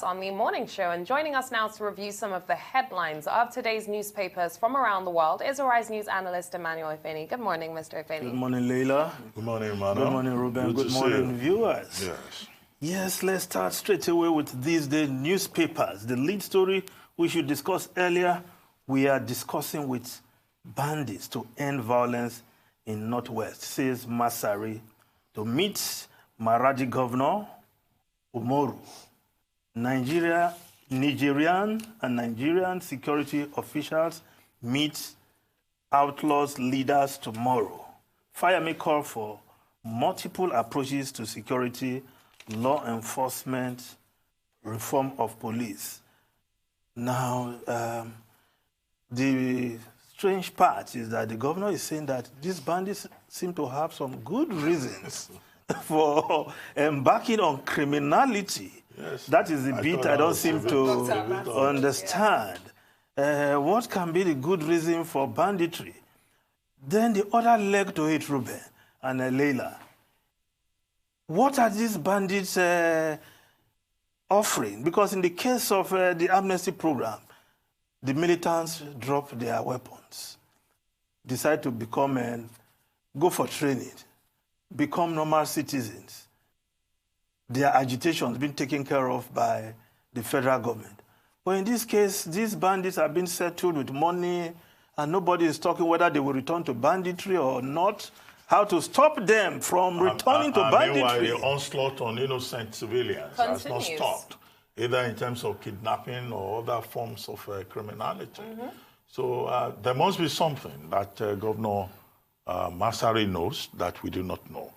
on the morning show. And joining us now to review some of the headlines of today's newspapers from around the world is Arise News analyst Emmanuel Efeni. Good morning, Mr. Efeni. Good morning, Leila. Good morning, Emmanuel. Good morning, Ruben. Good morning, viewers. Yes. Yes, let's start straight away with these days newspapers. The lead story we should discuss earlier, we are discussing with bandits to end violence in Northwest, says Masari, to meet Maradi Governor Umoru. Nigerian and Nigerian security officials meet outlaws leaders tomorrow. Fayemi call for multiple approaches to security, law enforcement, reform of police. Now, the strange part is that the governor is saying that these bandits seem to have some good reasons for embarking on criminality. Yes. That is the bit I don't seem to understand. What can be the good reason for banditry? Then the other leg to it, Ruben and Leila. What are these bandits offering? Because in the case of the amnesty program, the militants drop their weapons, decide to become, go for training, become normal citizens. Their agitation has been taken care of by the federal government. But in this case, these bandits have been settled with money, and nobody is talking whether they will return to banditry or not, how to stop them from returning to banditry. Meanwhile, the onslaught on innocent civilians has not stopped, either in terms of kidnapping or other forms of criminality. So there must be something that Governor Masari knows that we do not know.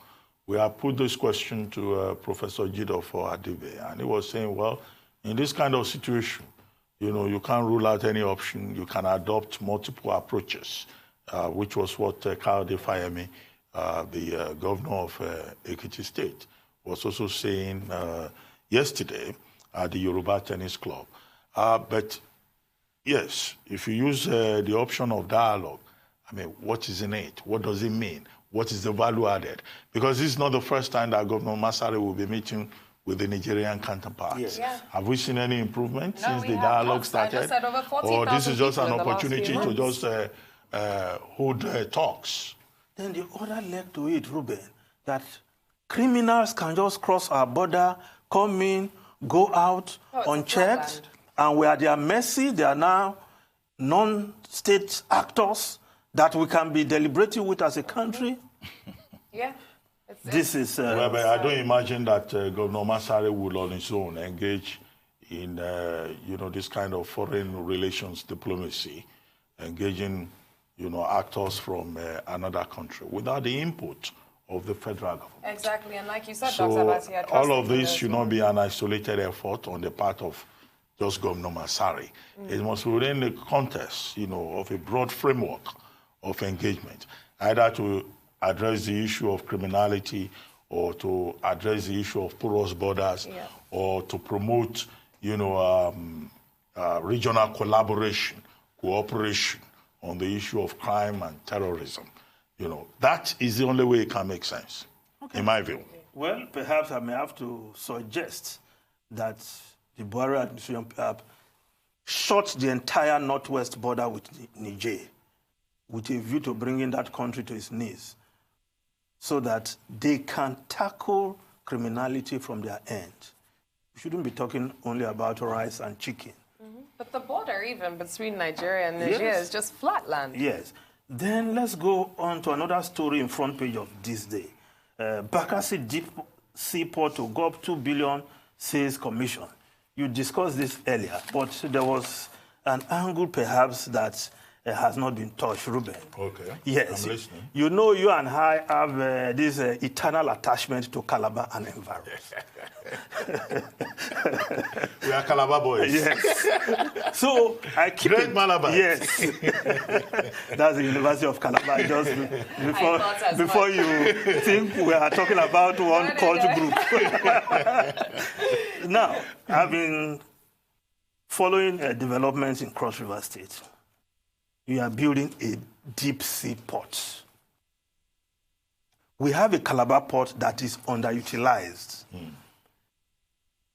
We have put this question to Professor Jido for Adibe, and he was saying, well, in this kind of situation, you can't rule out any option. You can adopt multiple approaches, which was what Kayode Fayemi, the governor of Ekiti State, was also saying yesterday at the Yoruba Tennis Club. But yes, if you use the option of dialogue, I mean, what is in it? What does it mean? What is the value added? Because this is not the first time that Governor Masari will be meeting with the Nigerian counterparts. Yes. Yeah. Have we seen any improvement since the dialogue started? Or this is just an opportunity to just hold talks? Then the other leg to it, Ruben, that criminals can just cross our border, come in, go out unchecked, and we are at their mercy. They are now non-state actors that we can be deliberating with as a country. Yeah. This is... well, but I don't imagine that Governor Masari would on his own engage in, this kind of foreign relations diplomacy, engaging, actors from another country without the input of the federal government. Exactly, and like you said, so Dr. Abbasi, all of this should not be an isolated effort on the part of just Governor Masari. It must be within the context, of a broad framework of engagement, either to address the issue of criminality or to address the issue of porous borders or to promote, regional collaboration, cooperation on the issue of crime and terrorism. That is the only way it can make sense, in my view. Well, perhaps I may have to suggest that the Buhari administration perhaps shut the entire northwest border with Niger with a view to bringing that country to its knees so that they can tackle criminality from their end. We shouldn't be talking only about rice and chicken. But the border even between Nigeria and Niger is just flatland. Yes. Then let's go on to another story in front page of this day. Bakassi Deep Seaport to go up 2 billion sales commission. You discussed this earlier, but there was an angle perhaps that has not been touched, Ruben. Okay. Yes. I'm listening. You and I have this eternal attachment to Calabar and environment. We are Calabar boys. Yes. So I keep Great Malabar. Yes. That's the University of Calabar. Just before you think we are talking about one cult group. Now, I've been following developments in Cross River State. We are building a deep sea port. We have a Calabar port that is underutilized.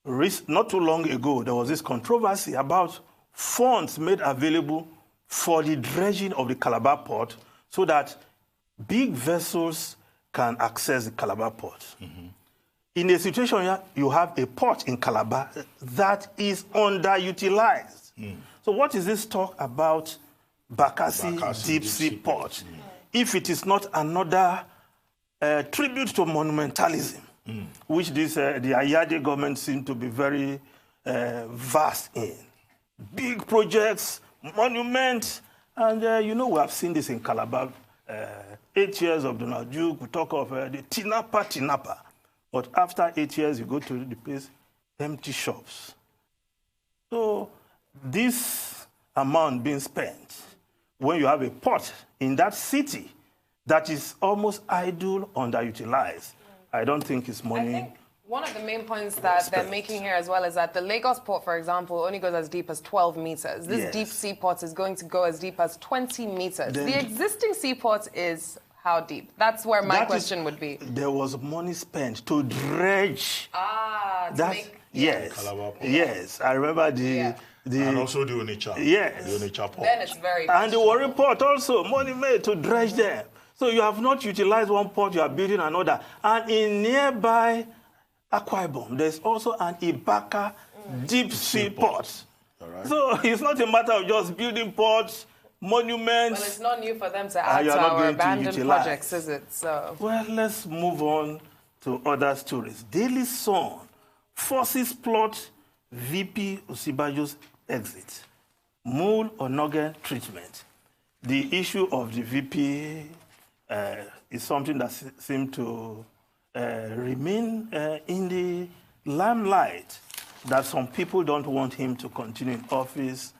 not too long ago, there was this controversy about funds made available for the dredging of the Calabar port so that big vessels can access the Calabar port. In a situation where you have a port in Calabar that is underutilized. So what is this talk about Bakassi Deep Sea Port? If it is not another tribute to monumentalism, which the Ayade government seems to be very vast in. Big projects, monuments, and we have seen this in Calabar. 8 years of Donald Duke, we talk of the Tinapa. But after 8 years, you go to the place, empty shops. So this amount being spent, when you have a port in that city that is almost idle, underutilized, I don't think it's money. I think one of the main points that they're making here as well is that the Lagos port, for example, only goes as deep as 12 meters. This deep sea port is going to go as deep as 20 meters. The existing seaport is how deep? That's where my question would be. There was money spent to dredge. Yes, I remember and also the Onitsha. Yes. The Onitsha port. Then it's very And the Warri port also, money made to dredge them. So you have not utilized one port, you are building another. And in nearby Akwa Ibom, there's also an Ibaka deep sea port. Right. So it's not a matter of just building ports, monuments. Well, it's not new for them to add to our abandoned projects, is it? So. Well, let's move on to other stories. Daily Sun, forces plot VP Osibajo's exit. Mule or Nogen treatment. The issue of the VP is something that seems to remain in the limelight, that some people don't want him to continue in office,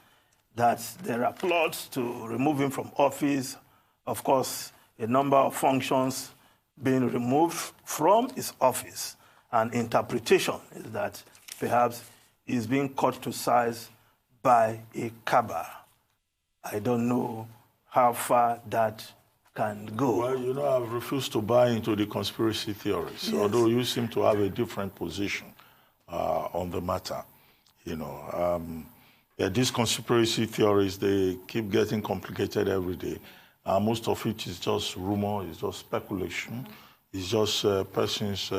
that there are plots to remove him from office. Of course, a number of functions being removed from his office. And interpretation is that perhaps he's being cut to size by a cabal. I don't know how far that can go. Well, I've refused to buy into the conspiracy theories, although you seem to have a different position on the matter. These conspiracy theories, they keep getting complicated every day. Most of it is just rumor, it's just speculation. It's just persons,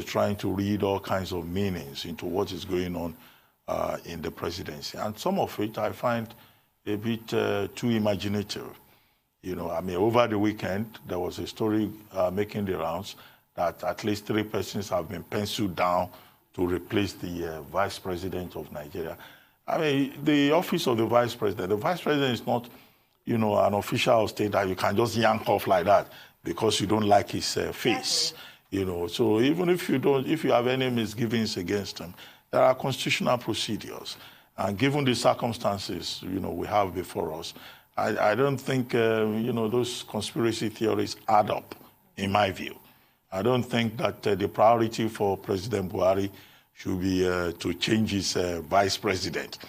trying to read all kinds of meanings into what is going on in the presidency. And some of it I find a bit too imaginative. Over the weekend, there was a story making the rounds that at least 3 persons have been penciled down to replace the vice president of Nigeria. The office of the vice president is not, an official of state that you can just yank off like that because you don't like his face. So even if you have any misgivings against him, there are constitutional procedures. And given the circumstances, we have before us, I don't think, those conspiracy theories add up, in my view. I don't think that the priority for President Buhari should be to change his vice president.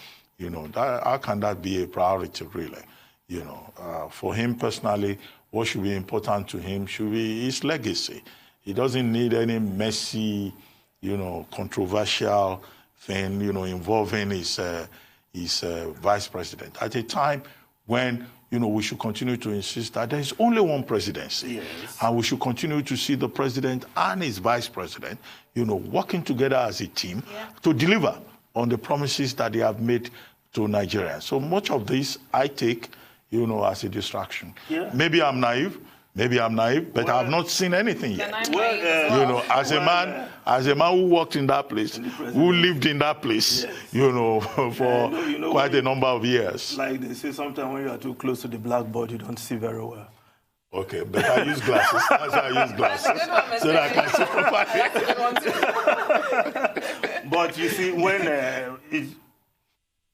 How can that be a priority, really? For him personally, what should be important to him should be his legacy. He doesn't need any messy, controversial thing, involving his vice president. At a time when, we should continue to insist that there is only one presidency. Yes. And we should continue to see the president and his vice president, working together as a team to deliver on the promises that they have made to Nigerians. So much of this I take, as a distraction. Yeah. Maybe I'm naive, but I have not seen anything yet. As a man who worked in that place, who lived in that place, for quite a number of years. Like they say, sometimes when you are too close to the blackboard, you don't see very well. Okay, but I use glasses. That's why I use glasses. So that I can see properly. But you see, when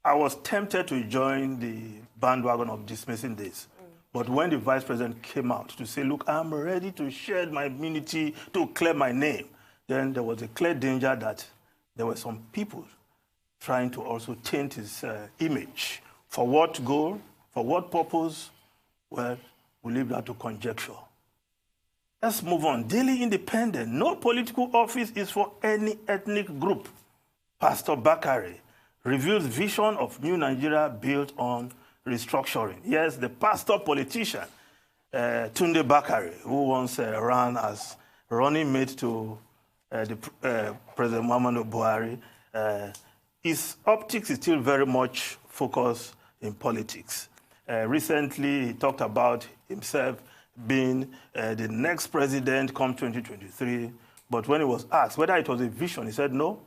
I was tempted to join the bandwagon of dismissing this. But when the vice president came out to say, look, I'm ready to shed my immunity to clear my name, then there was a clear danger that there were some people trying to also taint his image. For what goal? For what purpose? Well, we leave that to conjecture. Let's move on. Daily Independent. No political office is for any ethnic group. Pastor Bakare reveals vision of new Nigeria built on restructuring. Yes, the pastor politician, Tunde Bakare, who once ran as running mate to President Muhammadu Buhari, his optics is still very much focused in politics. Recently, he talked about himself being the next president come 2023, but when he was asked whether it was a vision, he said, no,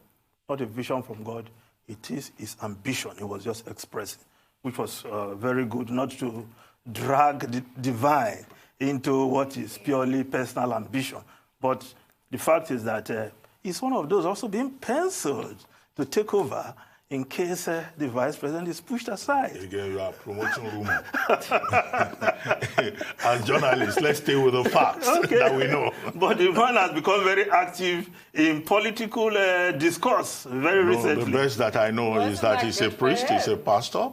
not a vision from God. It is his ambition. He was just expressing, which was very good, not to drag the divine into what is purely personal ambition. But the fact is that he's one of those also being penciled to take over in case the vice president is pushed aside. Again, you are promoting rumor. As journalists, let's stay with the facts that we know. But the man has become very active in political discourse very recently. The best that I know is that he's a priest, he's a pastor,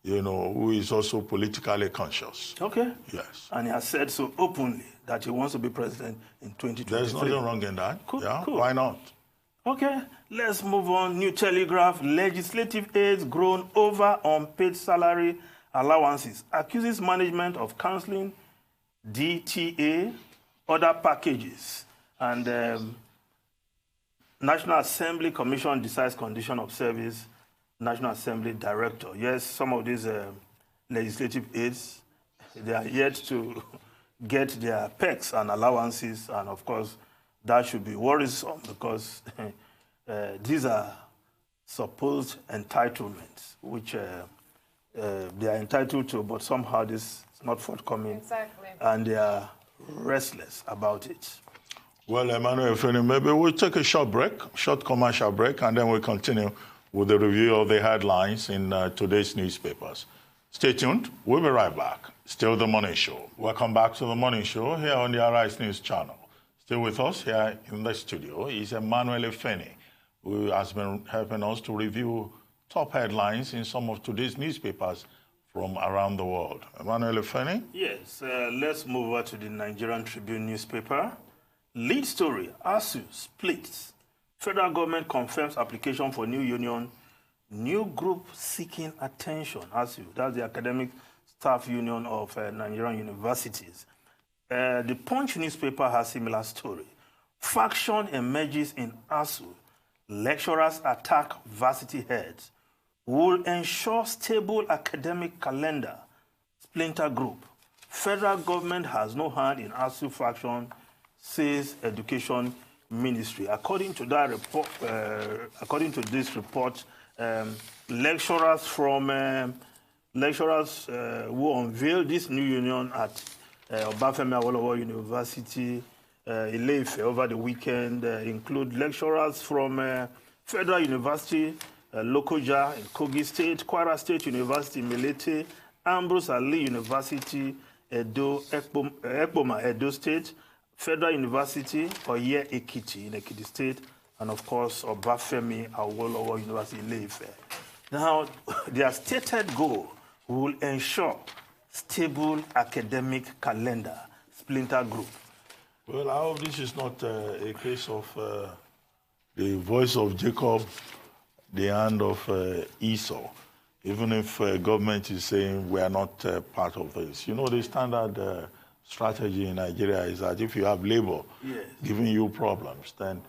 who is also politically conscious. Okay. Yes. And he has said so openly that he wants to be president in 2023. There's nothing wrong in that. Cool, yeah, cool. Why not? Okay, let's move on. New Telegraph, legislative aides grown over unpaid salary allowances, accuses management of cancelling DTA, other packages, and National Assembly Commission decides condition of service, National Assembly Director. Yes, some of these legislative aides, they are yet to get their perks and allowances, and of course, that should be worrisome because these are supposed entitlements, which they are entitled to, but somehow this is not forthcoming. Exactly. And they are restless about it. Well, Emmanuel Efeni, maybe we'll take a short commercial break, and then we'll continue with the review of the headlines in today's newspapers. Stay tuned. We'll be right back. Still the Morning Show. Welcome back to the Morning Show here on the Arise News channel. Still with us here in the studio is Emmanuel Efeni, who has been helping us to review top headlines in some of today's newspapers from around the world. Emmanuel Efeni? Yes, let's move over to the Nigerian Tribune newspaper. Lead story, ASU splits. Federal government confirms application for new union. New group seeking attention. ASU, that's the Academic Staff Union of Nigerian Universities. The Punch newspaper has similar story. Faction emerges in ASU. Lecturers attack varsity heads. Will ensure stable academic calendar. Splinter group. Federal government has no hand in ASU faction, says Education Ministry. According to that report, according to this report, lecturers who unveiled this new union at Obafemi Awolowo University, Ile-Ife over the weekend include lecturers from Federal University, Lokoja in Kogi State, Kwara State University, Milete, Ambrose Ali University, Ekpoma, Edo State, Federal University, Oye Ekiti in Ekiti State, and of course, Obafemi Awolowo University, Ile-Ife. Now, their stated goal will ensure stable academic calendar, splinter group. Well, I hope this is not a case of the voice of Jacob, the hand of Esau, even if government is saying we are not part of this. You know, the standard strategy in Nigeria is that if you have labor giving you problems, then,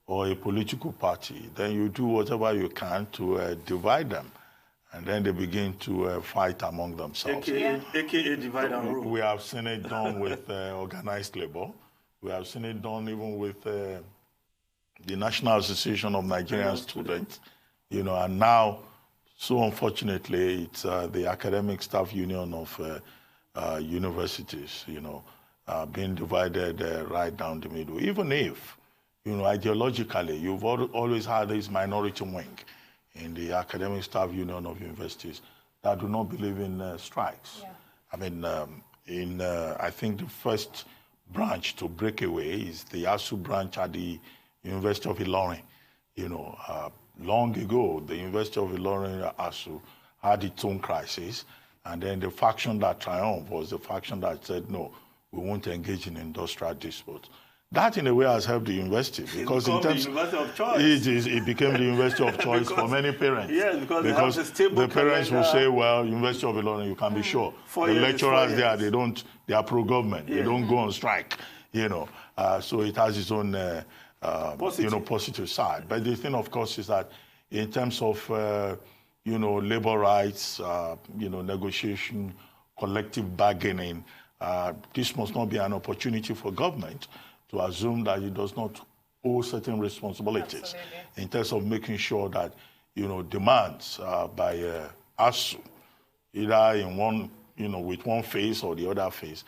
or a political party, then you do whatever you can to divide them. And then they begin to fight among themselves. AKA divide and rule. We have seen it done with organized labor. We have seen it done even with the National Association of Nigerian Students, and now, so unfortunately, it's the Academic Staff Union of universities, being divided right down the middle. Even if, ideologically, you've always had this minority wing in the Academic Staff Union of Universities that do not believe in strikes. Yeah. I mean, I think the first branch to break away is the ASU branch at the University of Ilorin. Long ago, the University of Ilorin, ASU, had its own crisis, and then the faction that triumphed was the faction that said, no, we won't engage in industrial disputes. That, in a way, has helped the university because in terms the university of choice. It became the university of choice for many parents. Yes, because the parents will say, "Well, University of Ilorin, you can be sure the lecturers there, they are pro-government. They don't go on strike, you know." So it has its own, positive side. But the thing, of course, is that in terms of labor rights, negotiation, collective bargaining, this must not be an opportunity for government to assume that it does not owe certain responsibilities. Absolutely. In terms of making sure that, demands by ASU, either in one, with one phase or the other phase,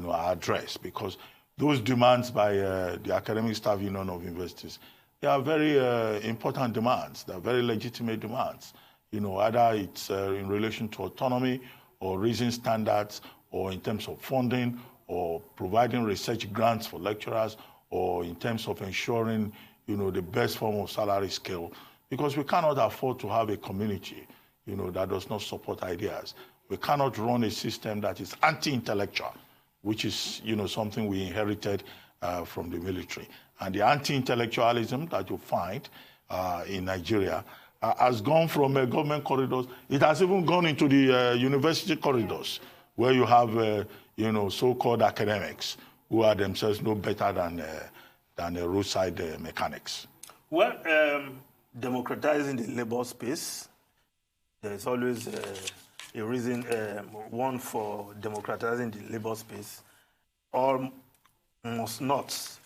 are addressed. Because those demands by the Academic Staff Union of Universities, they are very important demands. They are very legitimate demands. Either it's in relation to autonomy or raising standards or in terms of funding or providing research grants for lecturers or in terms of ensuring, the best form of salary scale. Because we cannot afford to have a community, that does not support ideas. We cannot run a system that is anti-intellectual, which is, something we inherited from the military. And the anti-intellectualism that you find in Nigeria has gone from government corridors. It has even gone into the university corridors, where you have, so-called academics who are themselves no better than roadside mechanics. Well, democratizing the labor space, there's always a reason, one for democratizing the labor space. All must not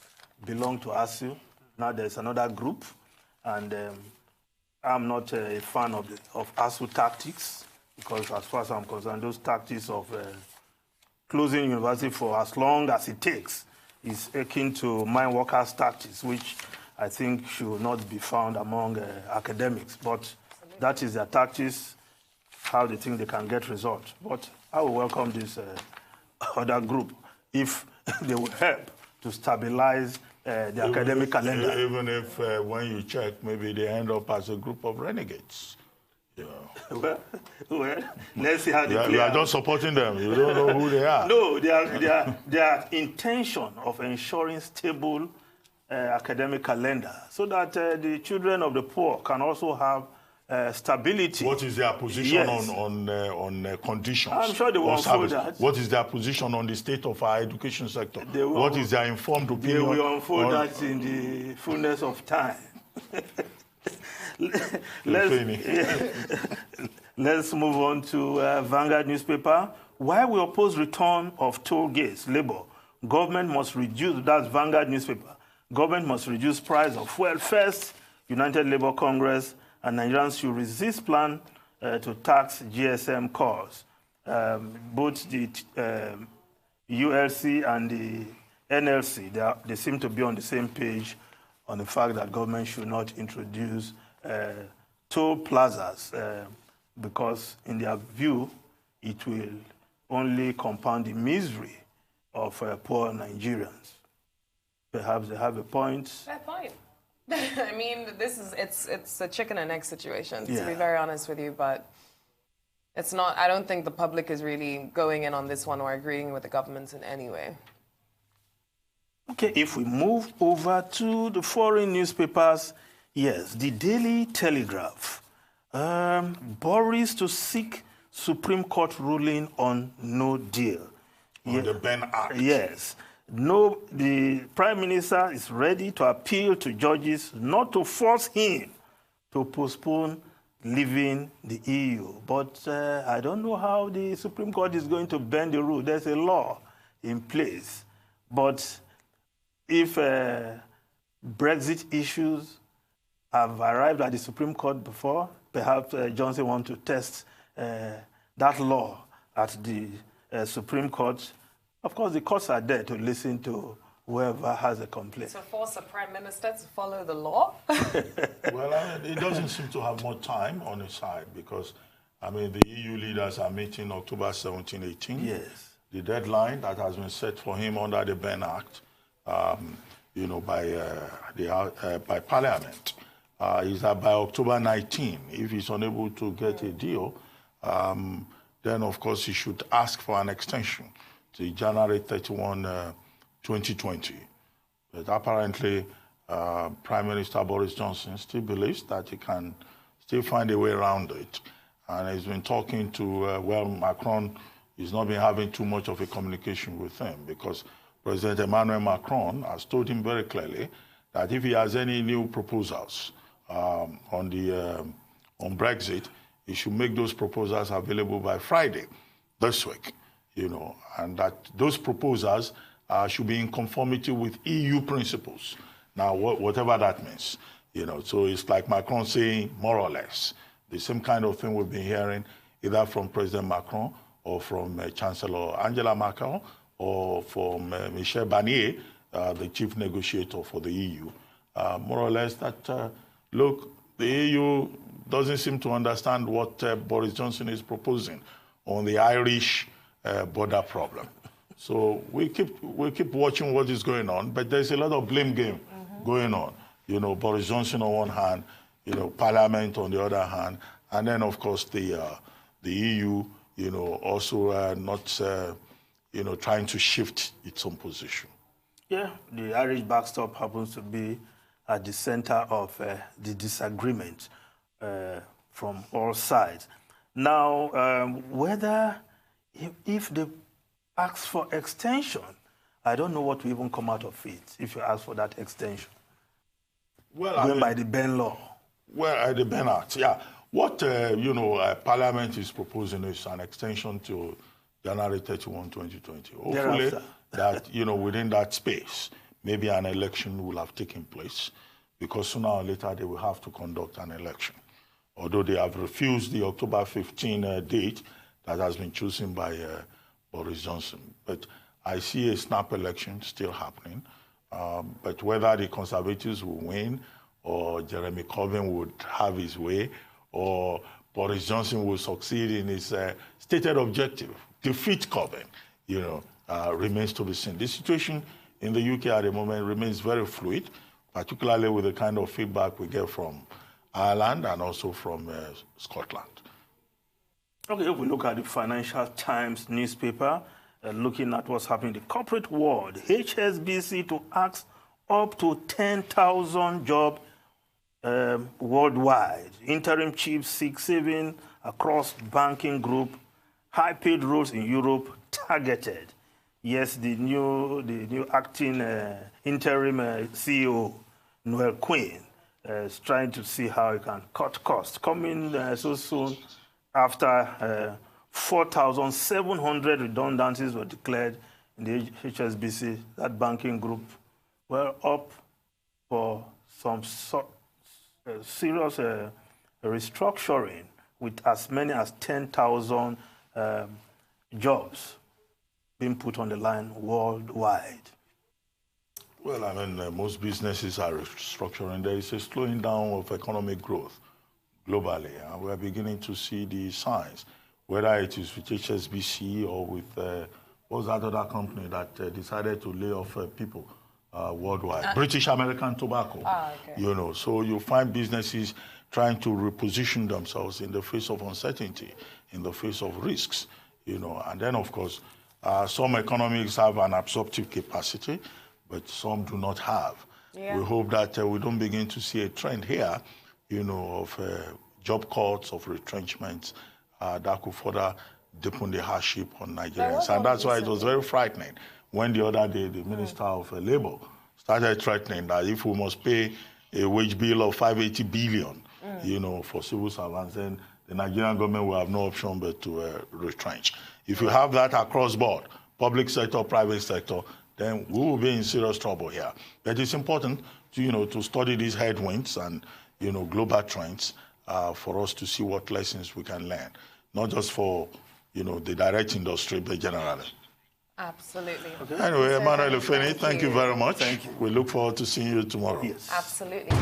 belong to ASU. Now there's another group, and I'm not a fan of ASU tactics, because as far as I'm concerned, those tactics of closing university for as long as it takes is akin to mine workers' tactics, which I think should not be found among academics. But that is their tactics, how they think they can get results. But I will welcome this other group if they will help to stabilize the academic calendar. Even if when you check, maybe they end up as a group of renegades. Well, let's see how they play. You are just supporting them. You don't know who they are. No, their intention of ensuring stable academic calendar so that the children of the poor can also have stability. What is their position on conditions? I'm sure they will unfold that. What is their position on the state of our education sector? What is their informed opinion? They will unfold that in the fullness of time. Let's move on to Vanguard newspaper. While we oppose return of toll gates, Labour, government must reduce, that's Vanguard newspaper, government must reduce price of fuel first. United Labour Congress and Nigerians should resist plan to tax GSM cars. Both the ULC and the NLC, they seem to be on the same page on the fact that government should not introduce toll plazas because, in their view, it will only compound the misery of poor Nigerians. Perhaps they have a point. Fair point. I mean, it's a chicken and egg situation, to be very honest with you, but it's not. I don't think the public is really going in on this one or agreeing with the government in any way. Okay, if we move over to the foreign newspapers, yes, the Daily Telegraph. Boris to seek Supreme Court ruling on no deal. On the Ben Act. Yes. No, the Prime Minister is ready to appeal to judges not to force him to postpone leaving the EU. But I don't know how the Supreme Court is going to bend the rule. There's a law in place. But if Brexit issues have arrived at the Supreme Court before, perhaps Johnson wants to test that law at the Supreme Court. Of course, the courts are there to listen to whoever has a complaint. So force the Prime Minister to follow the law? Well, it doesn't seem to have more time on his side because, I mean, the EU leaders are meeting October 17, 18. Yes. The deadline that has been set for him under the Ben Act, by Parliament, is that by October 19, if he's unable to get a deal, then, of course, he should ask for an extension to January 31, 2020. But apparently, Prime Minister Boris Johnson still believes that he can still find a way around it. And he's been talking to, Macron has not been having too much of a communication with him, because President Emmanuel Macron has told him very clearly that if he has any new proposals on Brexit, he should make those proposals available by Friday this week, and that those proposals should be in conformity with EU principles. Now, whatever that means, so it's like Macron saying more or less the same kind of thing we've been hearing either from President Macron or from Chancellor Angela Merkel or from Michel Barnier, the chief negotiator for the EU. More or less that, look, the EU doesn't seem to understand what Boris Johnson is proposing on the Irish border problem. So we keep watching what is going on, but there's a lot of blame game going on. Boris Johnson on one hand, Parliament on the other hand, and then of course the EU, also not, trying to shift its own position. Yeah, the Irish backstop happens to be at the center of the disagreement from all sides. Now, whether if they ask for extension, I don't know what will even come out of it if you ask for that extension. Well, going by the Ben law. Well, the Ben Act, yeah. What, Parliament is proposing is an extension to January 31, 2020. Hopefully, that, within that space, maybe an election will have taken place, because sooner or later they will have to conduct an election. Although they have refused the October 15 date that has been chosen by Boris Johnson. But I see a snap election still happening. But whether the Conservatives will win, or Jeremy Corbyn would have his way, or Boris Johnson will succeed in his stated objective, defeat Corbyn, remains to be seen. The situation in the UK at the moment remains very fluid, particularly with the kind of feedback we get from Ireland and also from Scotland. Okay, if we look at the Financial Times newspaper, looking at what's happening in the corporate world, HSBC to ask up to 10,000 jobs worldwide. Interim chief seek saving across banking group. High-paid roles in Europe targeted. Yes, the new acting interim CEO, Noel Quinn, is trying to see how he can cut costs. Coming so soon after 4,700 redundancies were declared in the HSBC, that banking group, were up for some serious restructuring, with as many as 10,000 jobs being put on the line worldwide. Well, I mean, most businesses are restructuring. There is a slowing down of economic growth globally, and we're beginning to see the signs, whether it is with HSBC or with, what was that other company that decided to lay off people worldwide? British American Tobacco. Okay. So you find businesses trying to reposition themselves in the face of uncertainty, in the face of risks, and then, of course, some economies have an absorptive capacity, but some do not have. Yeah. We hope that we don't begin to see a trend here, of job cuts, of retrenchments that could further deepen the hardship on Nigerians. And that's why it was very frightening when the other day the Minister of Labour started threatening that if we must pay a wage bill of 580 billion, for civil servants, then the Nigerian government will have no option but to retrench. If you have that across board, public sector, private sector, then we will be in serious trouble here. But it's important to, to study these headwinds and, global trends for us to see what lessons we can learn, not just for, the direct industry, but generally. Absolutely. Okay. Anyway, Emmanuel Efeni, thank you very much. Thank you. We look forward to seeing you tomorrow. Yes. Absolutely.